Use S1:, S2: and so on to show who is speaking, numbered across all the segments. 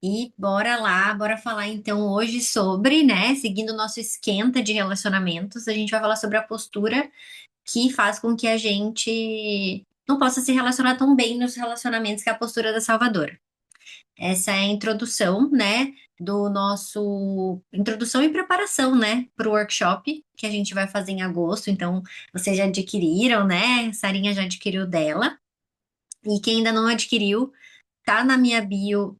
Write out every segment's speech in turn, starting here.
S1: E bora lá, bora falar então hoje sobre, né, seguindo o nosso esquenta de relacionamentos, a gente vai falar sobre a postura que faz com que a gente não possa se relacionar tão bem nos relacionamentos, que é a postura da salvadora. Essa é a introdução, né, do nosso introdução e preparação, né, para o workshop que a gente vai fazer em agosto. Então, vocês já adquiriram, né? Sarinha já adquiriu dela. E quem ainda não adquiriu, tá na minha bio,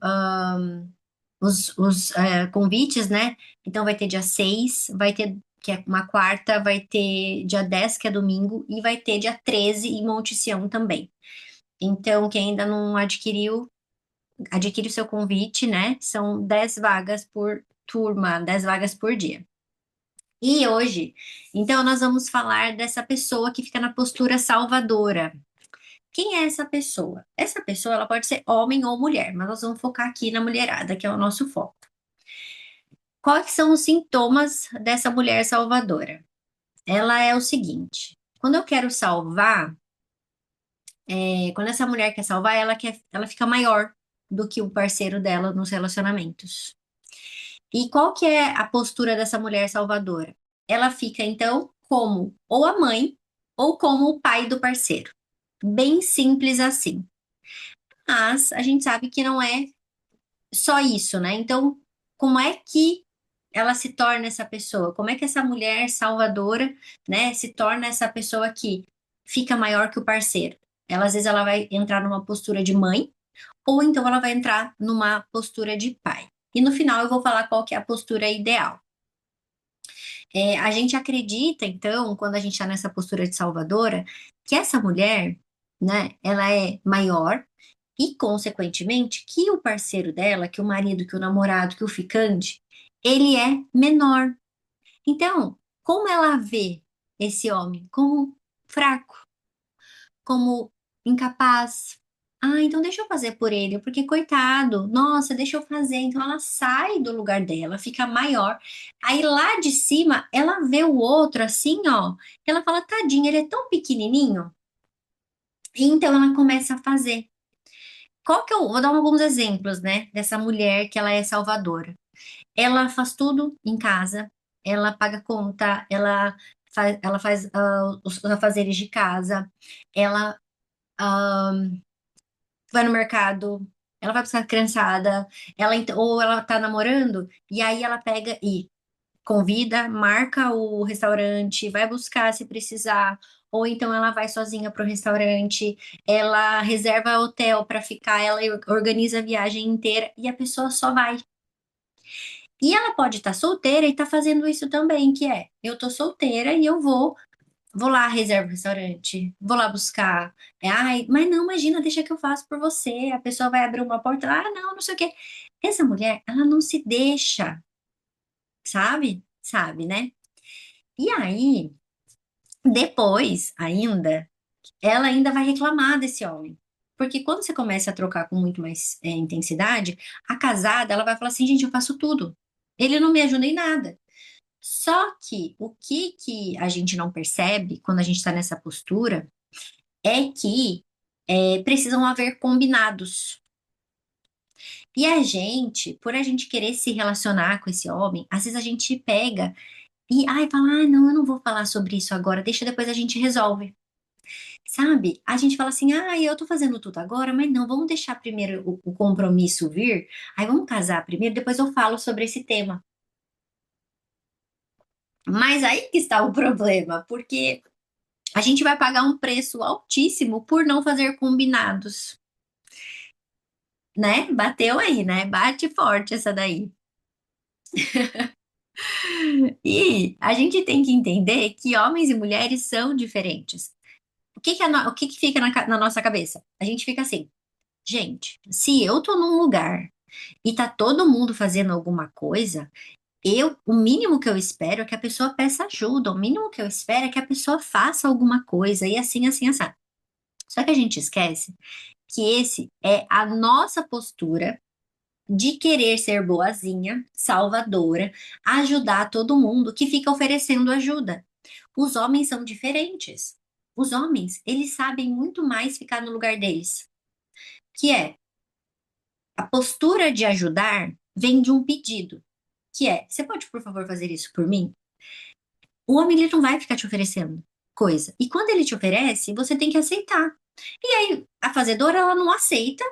S1: os convites, né? Então vai ter dia 6, vai ter, que é uma quarta, vai ter dia 10, que é domingo, e vai ter dia 13 em Monte Sião também. Então, quem ainda não adquiriu, adquire o seu convite, né? São 10 vagas por turma, 10 vagas por dia. E hoje, então, nós vamos falar dessa pessoa que fica na postura salvadora. Quem é essa pessoa? Essa pessoa, ela pode ser homem ou mulher, mas nós vamos focar aqui na mulherada, que é o nosso foco. Quais são os sintomas dessa mulher salvadora? Ela é o seguinte: quando eu quero salvar, quando essa mulher quer salvar, ela fica maior do que o parceiro dela nos relacionamentos. E qual que é a postura dessa mulher salvadora? Ela fica então como ou a mãe ou como o pai do parceiro. Bem simples assim. Mas a gente sabe que não é só isso, né? Então, como é que ela se torna essa pessoa? Como é que essa mulher salvadora, né, se torna essa pessoa que fica maior que o parceiro? Ela, às vezes, ela vai entrar numa postura de mãe, ou então ela vai entrar numa postura de pai. E no final eu vou falar qual que é a postura ideal. A gente acredita, então, quando a gente está nessa postura de salvadora, que essa mulher, né, ela é maior e, consequentemente, que o parceiro dela, que o marido, que o namorado, que o ficante, ele é menor. Então, como ela vê esse homem? Como fraco, como incapaz. Ah, então deixa eu fazer por ele, porque coitado, nossa, deixa eu fazer. Então ela sai do lugar dela, fica maior. Aí lá de cima, ela vê o outro assim, ó, e ela fala, tadinho, ele é tão pequenininho. E então ela começa a fazer. Qual que eu vou dar alguns exemplos, né, dessa mulher que ela é salvadora. Ela faz tudo em casa, ela paga conta, ela faz os afazeres de casa, ela vai no mercado, ela vai buscar a criançada, ou ela tá namorando, e aí ela pega e convida, marca o restaurante, vai buscar se precisar, ou então ela vai sozinha pro restaurante, ela reserva hotel para ficar, ela organiza a viagem inteira e a pessoa só vai. E ela pode estar solteira e tá fazendo isso também, que é, eu tô solteira e eu vou lá, reservo o restaurante, vou lá buscar. Ai, mas não, imagina, deixa que eu faço por você. A pessoa vai abrir uma porta, ah, não, não sei o quê. Essa mulher, ela não se deixa, sabe? Sabe, né? E aí, depois, ainda, ela ainda vai reclamar desse homem. Porque quando você começa a trocar com muito mais intensidade, a casada, ela vai falar assim, gente, eu faço tudo. Ele não me ajuda em nada. Só que o que a gente não percebe quando a gente está nessa postura é que precisam haver combinados. E a gente, por a gente querer se relacionar com esse homem, às vezes a gente pega e ai, fala, ah, não, eu não vou falar sobre isso agora, deixa depois a gente resolve. Sabe? A gente fala assim, ah, eu tô fazendo tudo agora, mas não, vamos deixar primeiro o compromisso vir, aí vamos casar primeiro, depois eu falo sobre esse tema. Mas aí que está o problema, porque a gente vai pagar um preço altíssimo por não fazer combinados, né? Bateu aí, né? Bate forte essa daí. E a gente tem que entender que homens e mulheres são diferentes. O que que fica na nossa cabeça? A gente fica assim, gente, se eu tô num lugar e tá todo mundo fazendo alguma coisa, o mínimo que eu espero é que a pessoa peça ajuda, o mínimo que eu espero é que a pessoa faça alguma coisa, e assim, assim, assim. Só que a gente esquece que esse é a nossa postura de querer ser boazinha, salvadora, ajudar todo mundo que fica oferecendo ajuda. Os homens são diferentes. Os homens, eles sabem muito mais ficar no lugar deles, que é A postura de ajudar vem de um pedido, que é: você pode, por favor, fazer isso por mim? O homem ele não vai ficar te oferecendo coisa. E quando ele te oferece, você tem que aceitar. E aí, a fazedora, ela não aceita,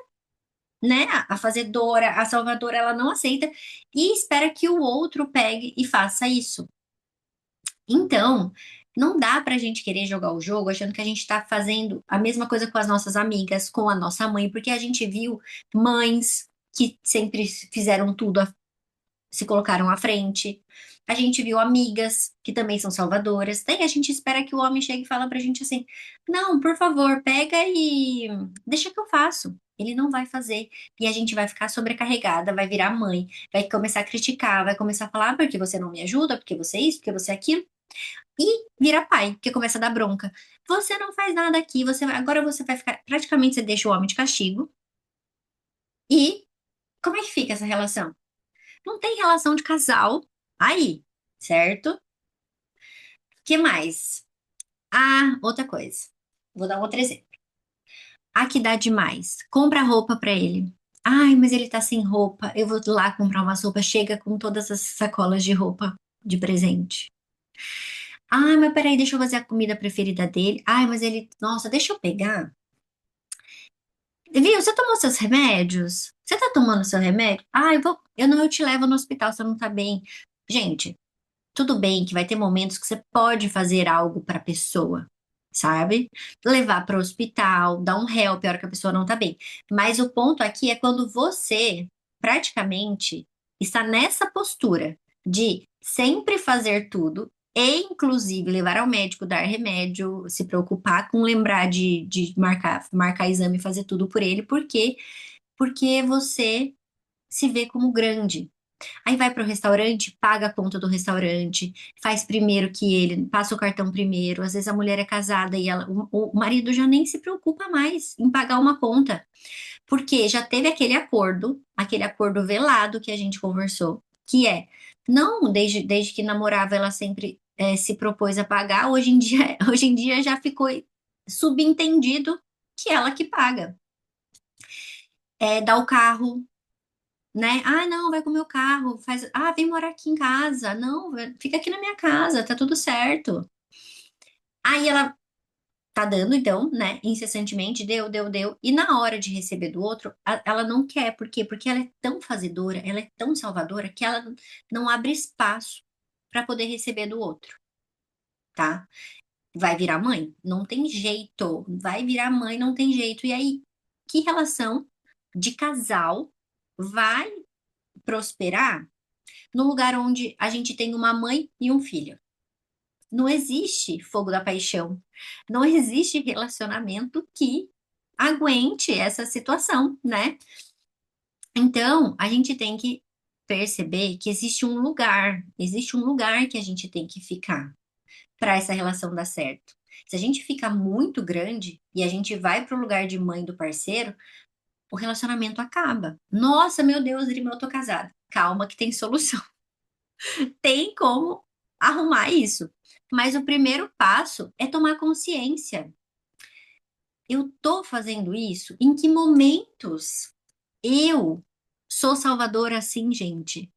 S1: né? A fazedora, a salvadora, ela não aceita e espera que o outro pegue e faça isso. Então, não dá pra gente querer jogar o jogo achando que a gente tá fazendo a mesma coisa com as nossas amigas, com a nossa mãe, porque a gente viu mães que sempre fizeram tudo, se colocaram à frente. A gente viu amigas que também são salvadoras. Daí a gente espera que o homem chegue e fala pra gente assim: não, por favor, pega e deixa que eu faço. Ele não vai fazer. E a gente vai ficar sobrecarregada, vai virar mãe, vai começar a criticar, vai começar a falar: ah, porque você não me ajuda, porque você é isso, porque você é aquilo. E vira pai, porque começa a dar bronca. Você não faz nada aqui, agora você vai ficar. Praticamente você deixa o homem de castigo. E como é que fica essa relação? Não tem relação de casal aí, certo? Que mais? Ah, outra coisa. Vou dar um outro exemplo. Ah, que dá demais. Compra roupa pra ele. Ai, mas ele tá sem roupa. Eu vou lá comprar uma roupa. Chega com todas as sacolas de roupa de presente. Ai, mas peraí, deixa eu fazer a comida preferida dele. Ai, mas ele. Nossa, deixa eu pegar. Viu? Você tomou seus remédios? Você tá tomando seu remédio? Ai, eu te levo no hospital, você não tá bem. Gente, tudo bem que vai ter momentos que você pode fazer algo para a pessoa, sabe? Levar para o hospital, dar um help a hora que a pessoa não tá bem. Mas o ponto aqui é quando você praticamente está nessa postura de sempre fazer tudo e inclusive levar ao médico, dar remédio, se preocupar com lembrar de marcar exame e fazer tudo por ele, porque você se vê como grande. Aí vai para o restaurante, paga a conta do restaurante, faz primeiro que ele, passa o cartão primeiro. Às vezes a mulher é casada e o marido já nem se preocupa mais em pagar uma conta, porque já teve aquele acordo velado que a gente conversou, que é, não, desde que namorava ela sempre se propôs a pagar, hoje em dia, hoje em dia já ficou subentendido que ela que paga. Dá o carro, né? Ah, não, vai com o meu carro, faz. Ah, vem morar aqui em casa. Não, fica aqui na minha casa, tá tudo certo. Aí ela tá dando, então, né, incessantemente, deu. E na hora de receber do outro, ela não quer. Por quê? Porque ela é tão fazedora, ela é tão salvadora, que ela não abre espaço para poder receber do outro, tá? Vai virar mãe? Não tem jeito. Vai virar mãe, não tem jeito. E aí, que relação de casal vai prosperar no lugar onde a gente tem uma mãe e um filho? Não existe fogo da paixão. Não existe relacionamento que aguente essa situação, né? Então, a gente tem que perceber que existe um lugar que a gente tem que ficar para essa relação dar certo. Se a gente fica muito grande e a gente vai para o lugar de mãe do parceiro, o relacionamento acaba. Nossa, meu Deus, Irmã, eu tô casada. Calma que tem solução. Tem como arrumar isso. Mas o primeiro passo é tomar consciência. Eu tô fazendo isso? Em que momentos eu sou salvadora assim, gente?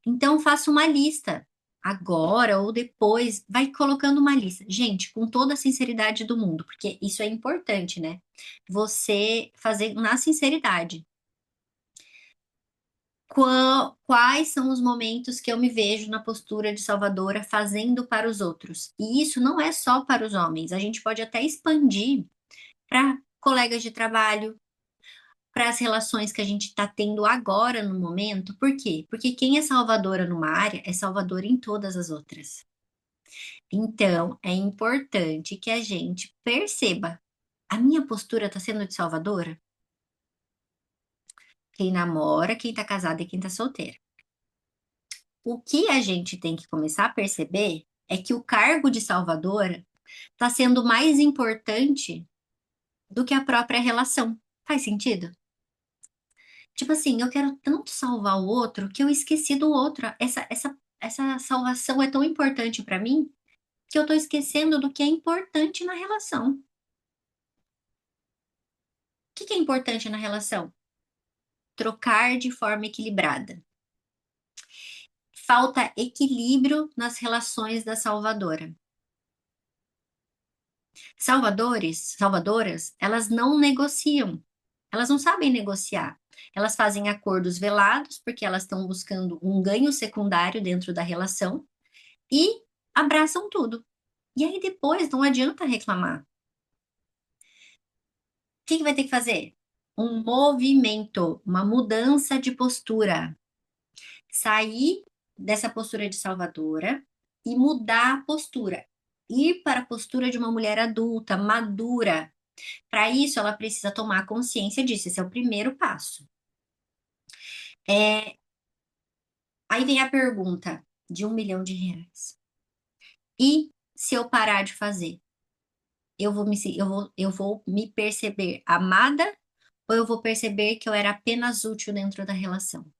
S1: Então faça uma lista. Agora ou depois, vai colocando uma lista. Gente, com toda a sinceridade do mundo, porque isso é importante, né? Você fazer na sinceridade. Quais são os momentos que eu me vejo na postura de salvadora fazendo para os outros? E isso não é só para os homens, a gente pode até expandir para colegas de trabalho, para as relações que a gente está tendo agora no momento. Por quê? Porque quem é salvadora numa área é salvadora em todas as outras. Então, é importante que a gente perceba: a minha postura está sendo de salvadora? Quem namora, quem está casado e quem está solteiro. O que a gente tem que começar a perceber é que o cargo de salvadora está sendo mais importante do que a própria relação. Faz sentido? Tipo assim, eu quero tanto salvar o outro que eu esqueci do outro. Essa salvação é tão importante para mim que eu tô esquecendo do que é importante na relação. O que que é importante na relação? trocar de forma equilibrada. Falta equilíbrio nas relações da salvadora. Salvadoras, elas não negociam. Elas não sabem negociar. Elas fazem acordos velados porque elas estão buscando um ganho secundário dentro da relação e abraçam tudo. E aí depois não adianta reclamar. O que que vai ter que fazer? Um movimento, uma mudança de postura. Sair dessa postura de salvadora e mudar a postura. Ir para a postura de uma mulher adulta, madura. Para isso, ela precisa tomar consciência disso. Esse é o primeiro passo. Aí vem a pergunta de R$ 1 milhão. E se eu parar de fazer? Eu vou me perceber amada ou eu vou perceber que eu era apenas útil dentro da relação?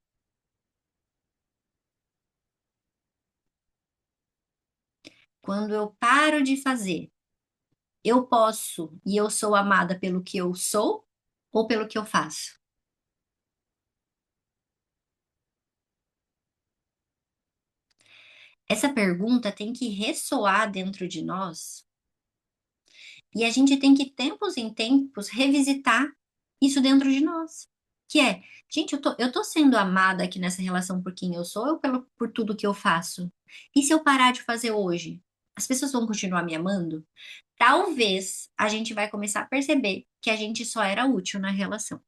S1: Quando eu paro de fazer, eu posso e eu sou amada pelo que eu sou ou pelo que eu faço? Essa pergunta tem que ressoar dentro de nós e a gente tem que, tempos em tempos, revisitar isso dentro de nós. Que é, gente, eu tô sendo amada aqui nessa relação por quem eu sou ou por tudo que eu faço? E se eu parar de fazer hoje? As pessoas vão continuar me amando? Talvez a gente vai começar a perceber que a gente só era útil na relação.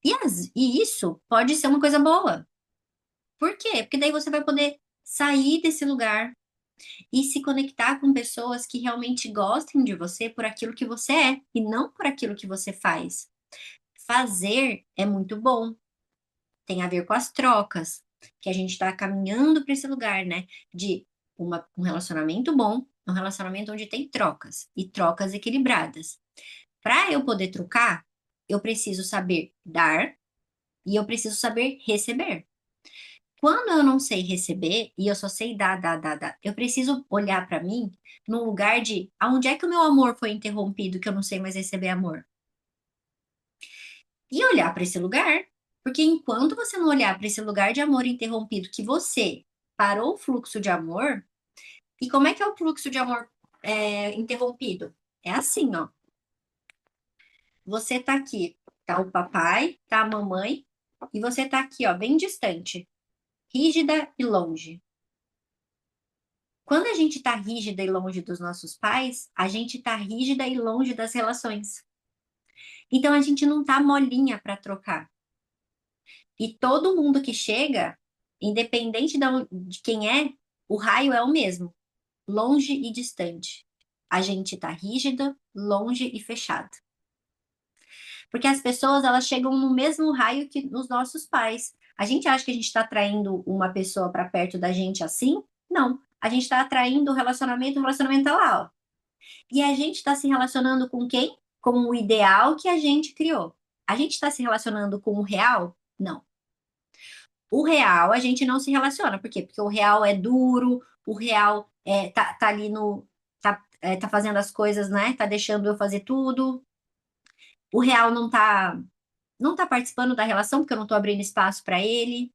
S1: E isso pode ser uma coisa boa. Por quê? Porque daí você vai poder sair desse lugar e se conectar com pessoas que realmente gostem de você por aquilo que você é e não por aquilo que você faz. Fazer é muito bom, tem a ver com as trocas, que a gente está caminhando para esse lugar, né? De um relacionamento bom, um relacionamento onde tem trocas e trocas equilibradas. Para eu poder trocar, eu preciso saber dar e eu preciso saber receber. Quando eu não sei receber e eu só sei dar, eu preciso olhar para mim num lugar de aonde é que o meu amor foi interrompido, que eu não sei mais receber amor. E olhar para esse lugar, porque enquanto você não olhar para esse lugar de amor interrompido, que você parou o fluxo de amor, e como é que é o fluxo de amor interrompido? É assim, ó. Você tá aqui, tá o papai, tá a mamãe, e você tá aqui, ó, bem distante, rígida e longe. Quando a gente tá rígida e longe dos nossos pais, a gente tá rígida e longe das relações. Então a gente não tá molinha para trocar. E todo mundo que chega, independente de quem é, o raio é o mesmo, longe e distante. A gente tá rígido, longe e fechado. Porque as pessoas, elas chegam no mesmo raio que os nossos pais. A gente acha que a gente está atraindo uma pessoa para perto da gente assim? Não. A gente está atraindo o relacionamento tá lá, ó. E a gente está se relacionando com quem? Com o ideal que a gente criou. A gente está se relacionando com o real? Não. O real a gente não se relaciona. Por quê? Porque o real é duro, o real tá ali no. Tá fazendo as coisas, né? Tá deixando eu fazer tudo. O real não tá participando da relação, porque eu não tô abrindo espaço para ele.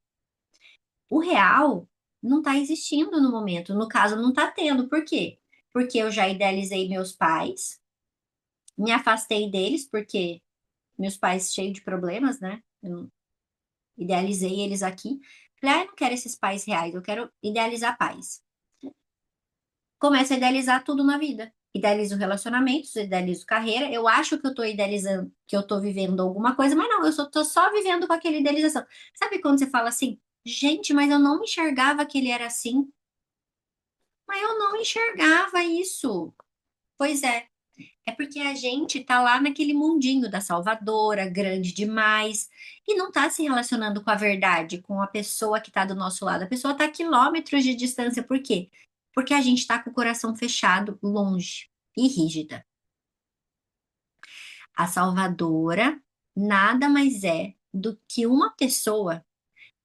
S1: O real não tá existindo no momento. No caso, não tá tendo. Por quê? Porque eu já idealizei meus pais, me afastei deles, porque meus pais cheios de problemas, né? Eu idealizei eles aqui. Falei, ah, eu não quero esses pais reais, eu quero idealizar pais. Começo a idealizar tudo na vida. Idealizo relacionamentos, idealizo carreira. Eu acho que eu tô idealizando, que eu tô vivendo alguma coisa, mas não, tô só vivendo com aquela idealização. Sabe quando você fala assim, gente, mas eu não enxergava que ele era assim? Mas eu não enxergava isso. Pois é. É porque a gente tá lá naquele mundinho da salvadora, grande demais, e não tá se relacionando com a verdade, com a pessoa que tá do nosso lado. A pessoa tá a quilômetros de distância. Por quê? Porque a gente tá com o coração fechado, longe e rígida. A salvadora nada mais é do que uma pessoa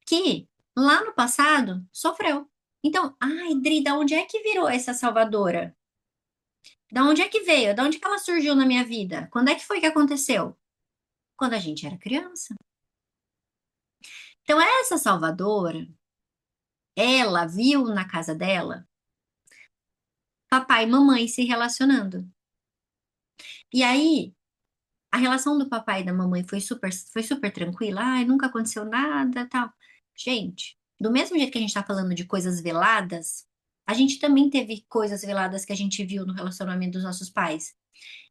S1: que lá no passado sofreu. Então, ai, Dri, da onde é que virou essa salvadora? Da onde é que veio? Da onde que ela surgiu na minha vida? Quando é que foi que aconteceu? Quando a gente era criança. Então, essa salvadora, ela viu na casa dela papai e mamãe se relacionando. E aí, a relação do papai e da mamãe foi super tranquila. Ai, nunca aconteceu nada, tal. Gente, do mesmo jeito que a gente tá falando de coisas veladas, a gente também teve coisas veladas que a gente viu no relacionamento dos nossos pais.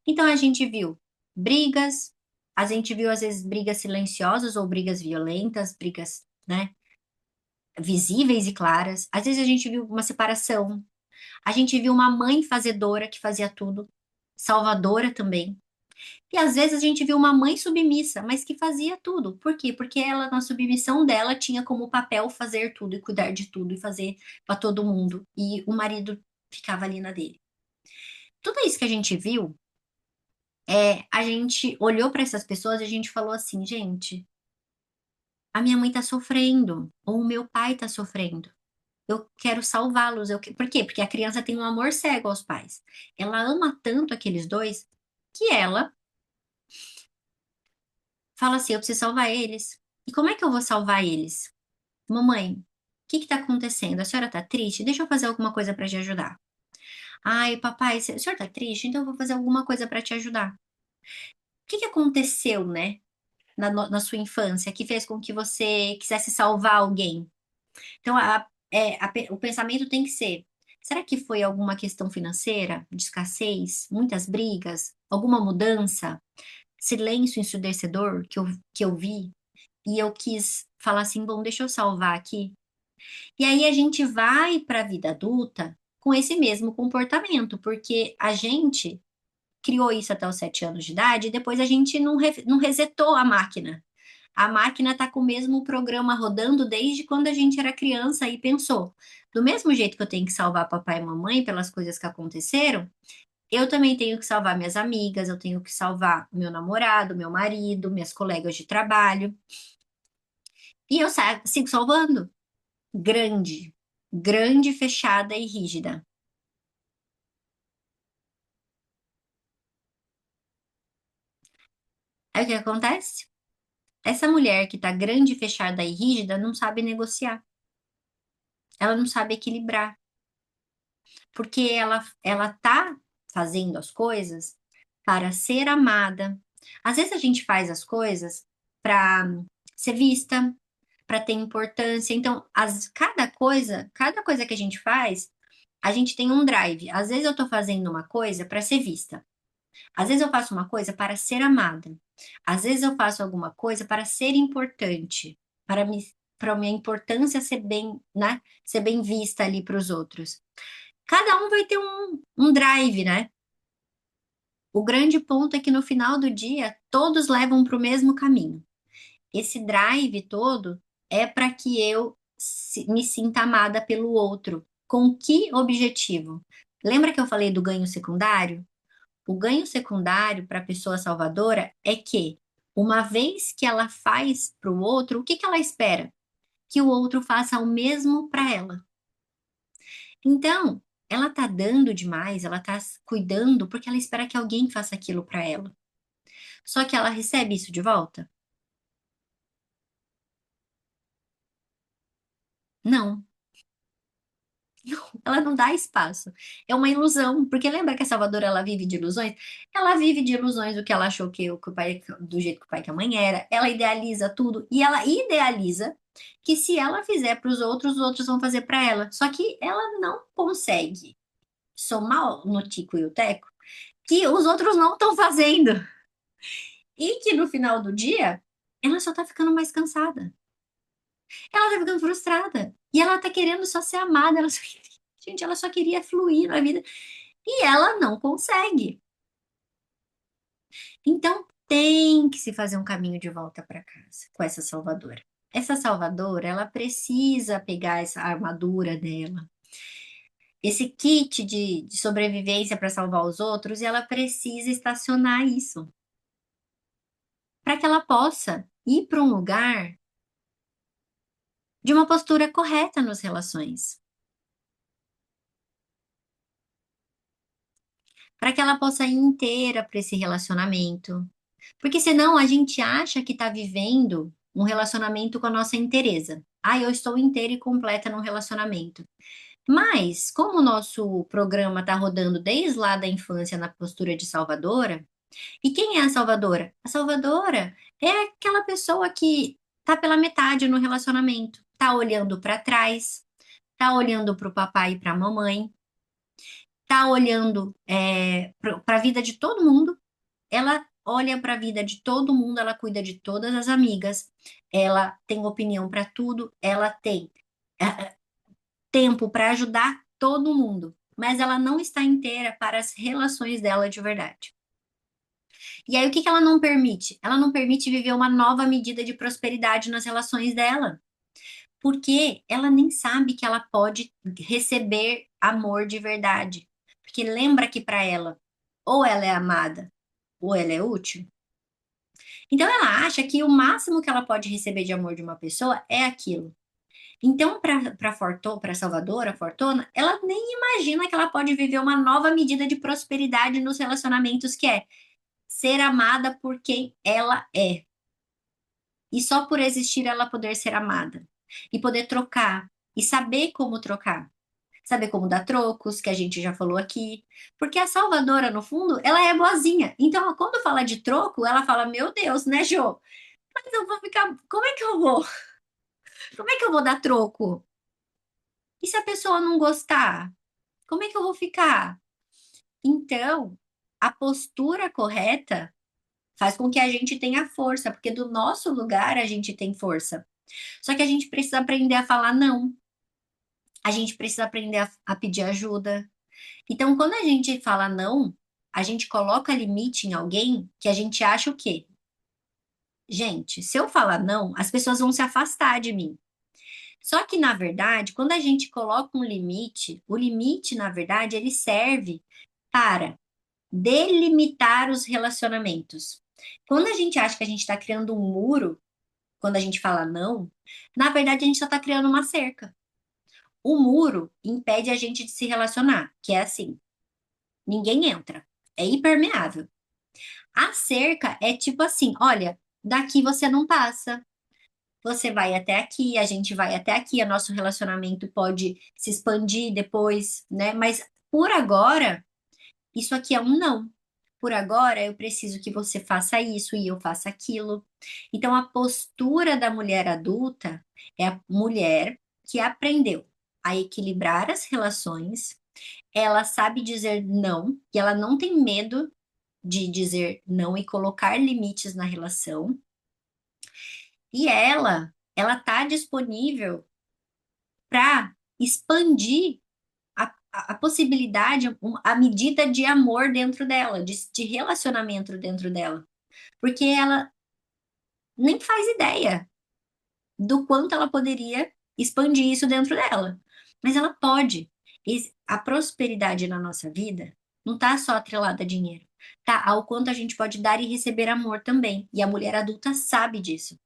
S1: Então a gente viu brigas, a gente viu às vezes brigas silenciosas ou brigas violentas, brigas, né, visíveis e claras. Às vezes a gente viu uma separação, a gente viu uma mãe fazedora que fazia tudo, salvadora também. E às vezes a gente viu uma mãe submissa, mas que fazia tudo. Por quê? Porque ela, na submissão dela, tinha como papel fazer tudo e cuidar de tudo e fazer para todo mundo. E o marido ficava ali na dele. Tudo isso que a gente viu, a gente olhou para essas pessoas e a gente falou assim, gente, a minha mãe tá sofrendo, ou o meu pai tá sofrendo. Eu quero salvá-los. Por quê? Porque a criança tem um amor cego aos pais. Ela ama tanto aqueles dois que ela fala assim: eu preciso salvar eles. E como é que eu vou salvar eles? Mamãe, o que está acontecendo? A senhora está triste? Deixa eu fazer alguma coisa para te ajudar. Ai, papai, o senhor está triste? Então eu vou fazer alguma coisa para te ajudar. O que aconteceu, né, na sua infância que fez com que você quisesse salvar alguém? Então, o pensamento tem que ser: será que foi alguma questão financeira, de escassez, muitas brigas, alguma mudança, silêncio ensurdecedor que eu vi? E eu quis falar assim, bom, deixa eu salvar aqui. E aí a gente vai para a vida adulta com esse mesmo comportamento, porque a gente criou isso até os 7 anos de idade e depois a gente não resetou a máquina. A máquina está com o mesmo programa rodando desde quando a gente era criança e pensou. Do mesmo jeito que eu tenho que salvar papai e mamãe pelas coisas que aconteceram, eu também tenho que salvar minhas amigas, eu tenho que salvar meu namorado, meu marido, minhas colegas de trabalho. E eu sigo salvando. Grande, grande, fechada e rígida. Aí o que acontece? Essa mulher que tá grande, fechada e rígida não sabe negociar. Ela não sabe equilibrar, porque ela tá fazendo as coisas para ser amada. Às vezes a gente faz as coisas para ser vista, para ter importância. Então, cada coisa que a gente faz, a gente tem um drive. Às vezes eu tô fazendo uma coisa para ser vista. Às vezes eu faço uma coisa para ser amada. Às vezes eu faço alguma coisa para ser importante, para a minha importância ser bem, né, ser bem vista ali para os outros. Cada um vai ter um drive, né? O grande ponto é que no final do dia todos levam para o mesmo caminho. Esse drive todo é para que eu me sinta amada pelo outro. Com que objetivo? Lembra que eu falei do ganho secundário? O ganho secundário para a pessoa salvadora é que, uma vez que ela faz para o outro, o que que ela espera? Que o outro faça o mesmo para ela. Então, ela tá dando demais, ela tá cuidando porque ela espera que alguém faça aquilo para ela. Só que ela recebe isso de volta? Não, ela não dá espaço. É uma ilusão, porque lembra que a Salvadora ela vive de ilusões? Ela vive de ilusões do que ela achou que o pai, do jeito que o pai e que a mãe era. Ela idealiza tudo e ela idealiza que se ela fizer para os outros vão fazer para ela. Só que ela não consegue somar no tico e o teco que os outros não estão fazendo e que no final do dia ela só tá ficando mais cansada. Ela tá ficando frustrada e ela tá querendo só ser amada. Gente, ela só queria fluir na vida. E ela não consegue. Então tem que se fazer um caminho de volta para casa com essa salvadora. Essa salvadora, ela precisa pegar essa armadura dela, esse kit de sobrevivência para salvar os outros, e ela precisa estacionar isso para que ela possa ir para um lugar de uma postura correta nas relações, para que ela possa ir inteira para esse relacionamento. Porque senão a gente acha que está vivendo um relacionamento com a nossa inteireza. Ah, eu estou inteira e completa num relacionamento. Mas, como o nosso programa está rodando desde lá da infância na postura de salvadora, e quem é a salvadora? A salvadora é aquela pessoa que tá pela metade no relacionamento, tá olhando para trás, tá olhando para o papai e para a mamãe, tá olhando para a vida de todo mundo. Ela olha para a vida de todo mundo, ela cuida de todas as amigas, ela tem opinião para tudo, ela tem eh, tempo para ajudar todo mundo, mas ela não está inteira para as relações dela de verdade. E aí, o que que ela não permite? Ela não permite viver uma nova medida de prosperidade nas relações dela, porque ela nem sabe que ela pode receber amor de verdade. Porque lembra que para ela, ou ela é amada, ou ela é útil. Então, ela acha que o máximo que ela pode receber de amor de uma pessoa é aquilo. Então, para Salvador, a Fortuna, ela nem imagina que ela pode viver uma nova medida de prosperidade nos relacionamentos, que é ser amada por quem ela é. E só por existir ela poder ser amada. E poder trocar. E saber como trocar. Saber como dar trocos, que a gente já falou aqui. Porque a Salvadora, no fundo, ela é boazinha. Então, quando fala de troco, ela fala: Meu Deus, né, Jô? Mas eu vou ficar. Como é que eu vou? Como é que eu vou dar troco? E se a pessoa não gostar? Como é que eu vou ficar? Então, a postura correta faz com que a gente tenha força, porque do nosso lugar a gente tem força. Só que a gente precisa aprender a falar não. A gente precisa aprender a pedir ajuda. Então, quando a gente fala não, a gente coloca limite em alguém que a gente acha o quê? Gente, se eu falar não, as pessoas vão se afastar de mim. Só que, na verdade, quando a gente coloca um limite, o limite, na verdade, ele serve para delimitar os relacionamentos. Quando a gente acha que a gente está criando um muro, quando a gente fala não, na verdade, a gente só está criando uma cerca. O muro impede a gente de se relacionar, que é assim, ninguém entra, é impermeável. A cerca é tipo assim, olha, daqui você não passa. Você vai até aqui, a gente vai até aqui, o nosso relacionamento pode se expandir depois, né? Mas por agora, isso aqui é um não. Por agora, eu preciso que você faça isso e eu faça aquilo. Então, a postura da mulher adulta é a mulher que aprendeu a equilibrar as relações, ela sabe dizer não, e ela não tem medo de dizer não e colocar limites na relação. E ela tá disponível para expandir a possibilidade, a medida de amor dentro dela, de relacionamento dentro dela. Porque ela nem faz ideia do quanto ela poderia expandir isso dentro dela. Mas ela pode. E a prosperidade na nossa vida não está só atrelada a dinheiro. Tá ao quanto a gente pode dar e receber amor também. E a mulher adulta sabe disso.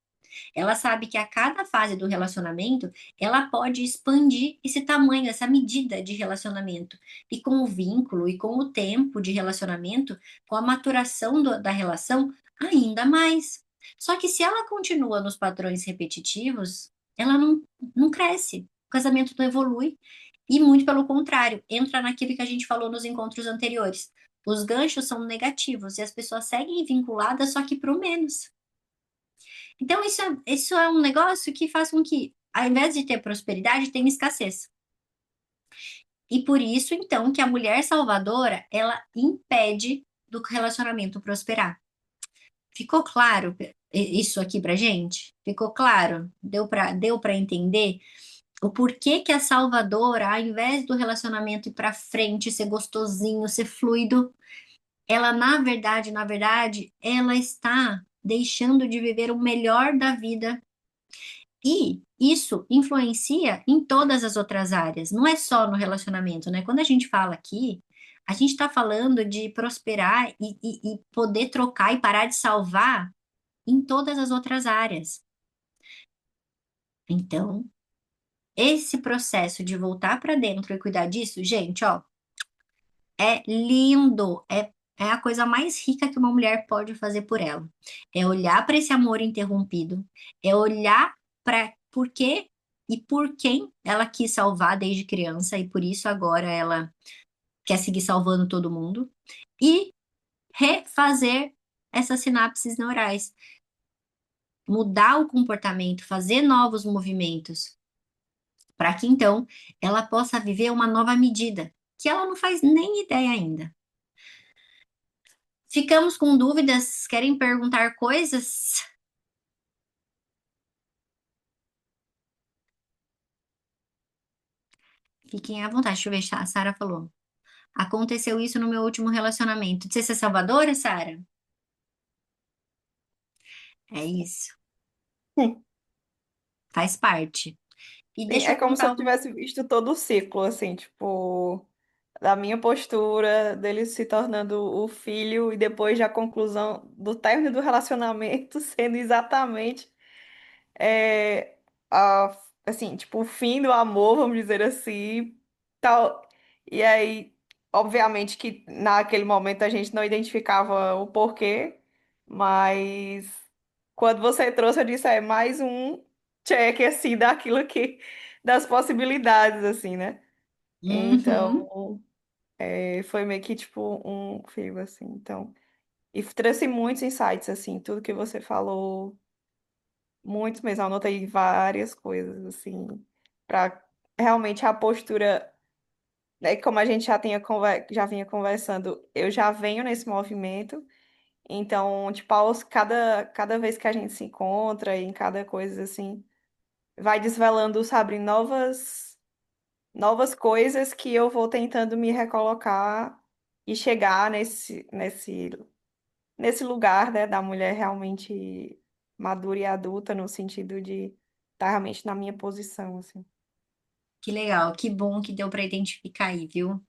S1: Ela sabe que a cada fase do relacionamento, ela pode expandir esse tamanho, essa medida de relacionamento. E com o vínculo e com o tempo de relacionamento, com a maturação da relação, ainda mais. Só que se ela continua nos padrões repetitivos, ela não cresce. O casamento não evolui. E muito pelo contrário, entra naquilo que a gente falou nos encontros anteriores. Os ganchos são negativos e as pessoas seguem vinculadas, só que para o menos. Então, isso é um negócio que faz com que, ao invés de ter prosperidade, tenha escassez. E por isso, então, que a mulher salvadora, ela impede do relacionamento prosperar. Ficou claro isso aqui pra gente? Ficou claro? Deu para entender o porquê que a salvadora, ao invés do relacionamento ir pra frente, ser gostosinho, ser fluido, ela, na verdade, ela está deixando de viver o melhor da vida. E isso influencia em todas as outras áreas, não é só no relacionamento, né? Quando a gente fala aqui, a gente está falando de prosperar e poder trocar e parar de salvar em todas as outras áreas. Então, esse processo de voltar para dentro e cuidar disso, gente, ó, é lindo, é a coisa mais rica que uma mulher pode fazer por ela. É olhar para esse amor interrompido, é olhar para por quê e por quem ela quis salvar desde criança e por isso agora ela quer seguir salvando todo mundo e refazer essas sinapses neurais, mudar o comportamento, fazer novos movimentos, para que então ela possa viver uma nova medida, que ela não faz nem ideia ainda. Ficamos com dúvidas? Querem perguntar coisas? Fiquem à vontade. Deixa eu ver se a Sara falou. Aconteceu isso no meu último relacionamento. De você ser salvadora, Sara? É isso.
S2: Sim,
S1: Faz parte. E deixa
S2: é
S1: eu
S2: como se eu
S1: contar.
S2: não tivesse visto todo o ciclo, assim, tipo, da minha postura, dele se tornando o filho e depois da conclusão do término do relacionamento sendo exatamente é, a, assim, tipo, o fim do amor, vamos dizer assim, tal. E aí, obviamente que naquele momento a gente não identificava o porquê, mas quando você trouxe, eu disse, é mais um check, assim, daquilo que, das possibilidades, assim, né?
S1: Uhum.
S2: Então, foi meio que, tipo, um fio, assim, então... E trouxe muitos insights, assim, tudo que você falou muito mesmo, anotei várias coisas, assim, para realmente a postura, né, como a gente já vinha conversando, eu já venho nesse movimento, então, tipo, cada vez que a gente se encontra, em cada coisa, assim, vai desvelando, sabe, novas coisas que eu vou tentando me recolocar e chegar nesse lugar, né, da mulher realmente madura e adulta, no sentido de estar realmente na minha posição, assim.
S1: Que legal, que bom que deu para identificar aí, viu?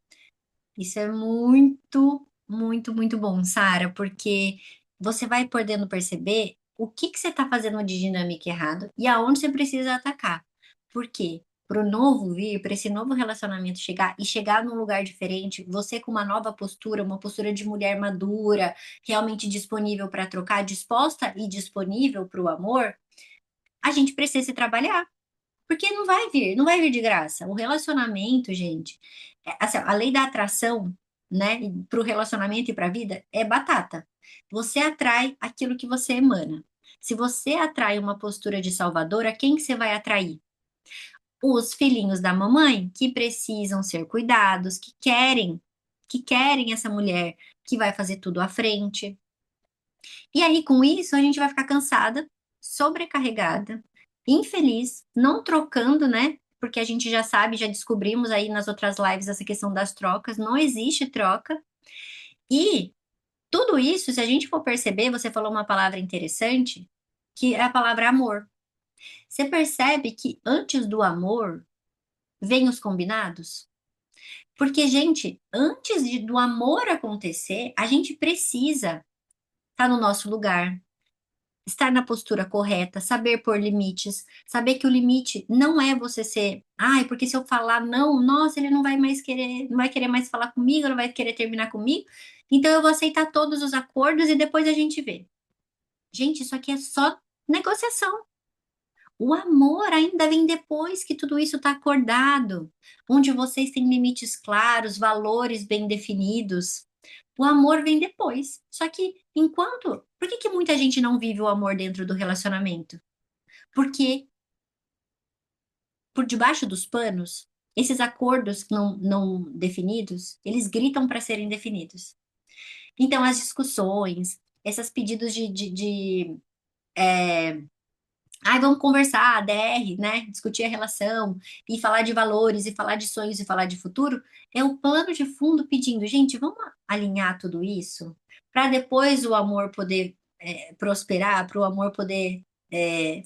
S1: Isso é muito, muito, muito bom, Sara, porque você vai podendo perceber o que que você está fazendo de dinâmica errado e aonde você precisa atacar. Por quê? Para o novo vir, para esse novo relacionamento chegar e chegar num lugar diferente, você com uma postura de mulher madura, realmente disponível para trocar, disposta e disponível para o amor, a gente precisa se trabalhar. Porque não vai vir de graça. O relacionamento, gente, assim, a lei da atração, né, para o relacionamento e para a vida é batata. Você atrai aquilo que você emana. Se você atrai uma postura de salvadora, quem que você vai atrair? Os filhinhos da mamãe que precisam ser cuidados, que querem essa mulher que vai fazer tudo à frente. E aí, com isso, a gente vai ficar cansada, sobrecarregada, infeliz, não trocando, né? Porque a gente já sabe, já descobrimos aí nas outras lives essa questão das trocas, não existe troca. E tudo isso, se a gente for perceber, você falou uma palavra interessante, que é a palavra amor. Você percebe que antes do amor vem os combinados? Porque, gente, do amor acontecer, a gente precisa estar no nosso lugar, estar na postura correta, saber pôr limites, saber que o limite não é você ser, ai, porque se eu falar não, nossa, ele não vai mais querer, não vai querer mais falar comigo, não vai querer terminar comigo, então eu vou aceitar todos os acordos e depois a gente vê. Gente, isso aqui é só negociação. O amor ainda vem depois que tudo isso está acordado, onde vocês têm limites claros, valores bem definidos. O amor vem depois. Só que enquanto. Por que que muita gente não vive o amor dentro do relacionamento? Porque por debaixo dos panos, esses acordos não definidos, eles gritam para serem definidos. Então, as discussões, esses pedidos ai, vamos conversar, DR, né? Discutir a relação e falar de valores e falar de sonhos e falar de futuro, é o plano de fundo pedindo, gente, vamos alinhar tudo isso para depois o amor poder prosperar, para o amor poder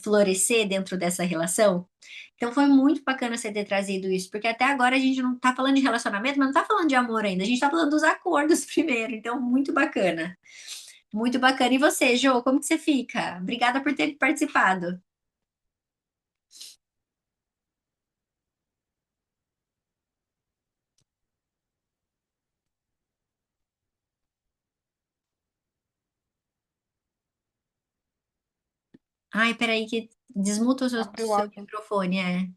S1: florescer dentro dessa relação. Então foi muito bacana você ter trazido isso, porque até agora a gente não está falando de relacionamento, mas não está falando de amor ainda, a gente está falando dos acordos primeiro, então muito bacana. Muito bacana. E você, Jô, como que você fica? Obrigada por ter participado. Ai, peraí, que desmuta o
S2: Abre o
S1: seu
S2: áudio.
S1: microfone, é.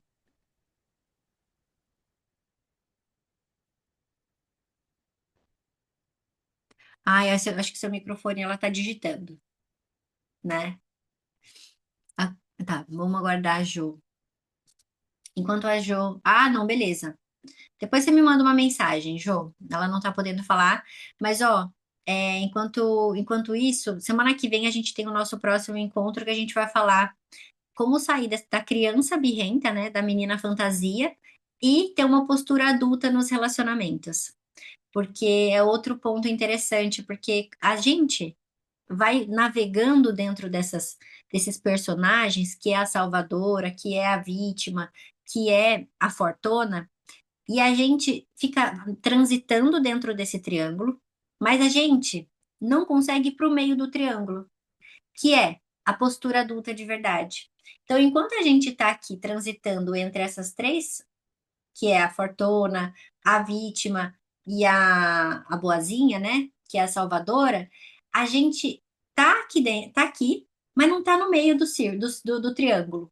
S1: Ai, acho que seu microfone ela tá digitando, né? Ah, tá, vamos aguardar a Jo. Enquanto a Jo. Ah, não, beleza. Depois você me manda uma mensagem, Jo. Ela não tá podendo falar, mas ó, enquanto isso, semana que vem a gente tem o nosso próximo encontro que a gente vai falar como sair da criança birrenta, né, da menina fantasia e ter uma postura adulta nos relacionamentos. Porque é outro ponto interessante, porque a gente vai navegando dentro desses personagens, que é a salvadora, que é a vítima, que é a fortuna, e a gente fica transitando dentro desse triângulo, mas a gente não consegue ir para o meio do triângulo, que é a postura adulta de verdade. Então, enquanto a gente está aqui transitando entre essas três, que é a fortuna, a vítima e a boazinha, né? Que é a salvadora, a gente tá aqui dentro, tá aqui, mas não tá no meio do triângulo.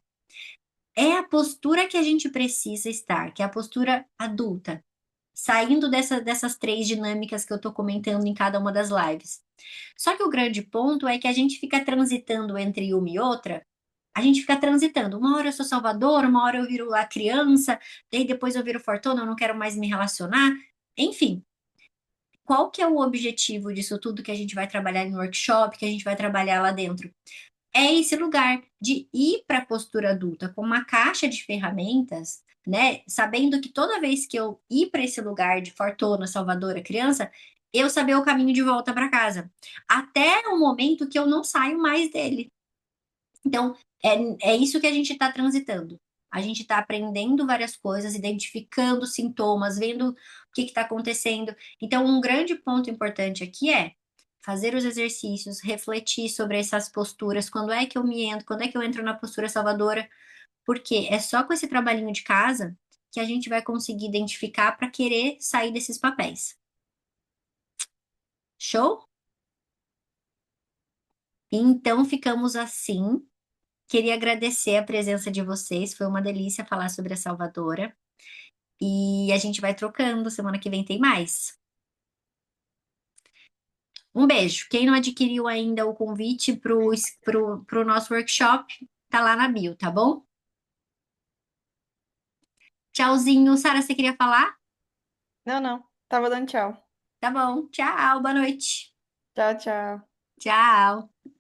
S1: É a postura que a gente precisa estar, que é a postura adulta, saindo dessas três dinâmicas que eu tô comentando em cada uma das lives. Só que o grande ponto é que a gente fica transitando entre uma e outra, a gente fica transitando. Uma hora eu sou salvadora, uma hora eu viro a criança, daí depois eu viro fortuna, eu não quero mais me relacionar. Enfim, qual que é o objetivo disso tudo que a gente vai trabalhar em workshop, que a gente vai trabalhar lá dentro? É esse lugar de ir para a postura adulta com uma caixa de ferramentas, né? Sabendo que toda vez que eu ir para esse lugar de fortuna, salvadora, criança, eu saber o caminho de volta para casa. Até o momento que eu não saio mais dele. Então, é isso que a gente está transitando. A gente está aprendendo várias coisas, identificando sintomas, vendo o que está acontecendo. Então, um grande ponto importante aqui é fazer os exercícios, refletir sobre essas posturas, quando é que eu entro na postura salvadora, porque é só com esse trabalhinho de casa que a gente vai conseguir identificar para querer sair desses papéis. Show? Então, ficamos assim. Queria agradecer a presença de vocês, foi uma delícia falar sobre a Salvadora. E a gente vai trocando, semana que vem tem mais. Um beijo. Quem não adquiriu ainda o convite pro nosso workshop, tá lá na bio, tá bom? Tchauzinho. Sara, você queria falar?
S2: Não, não. Tava dando tchau.
S1: Tá bom. Tchau, boa noite.
S2: Tchau, tchau.
S1: Tchau.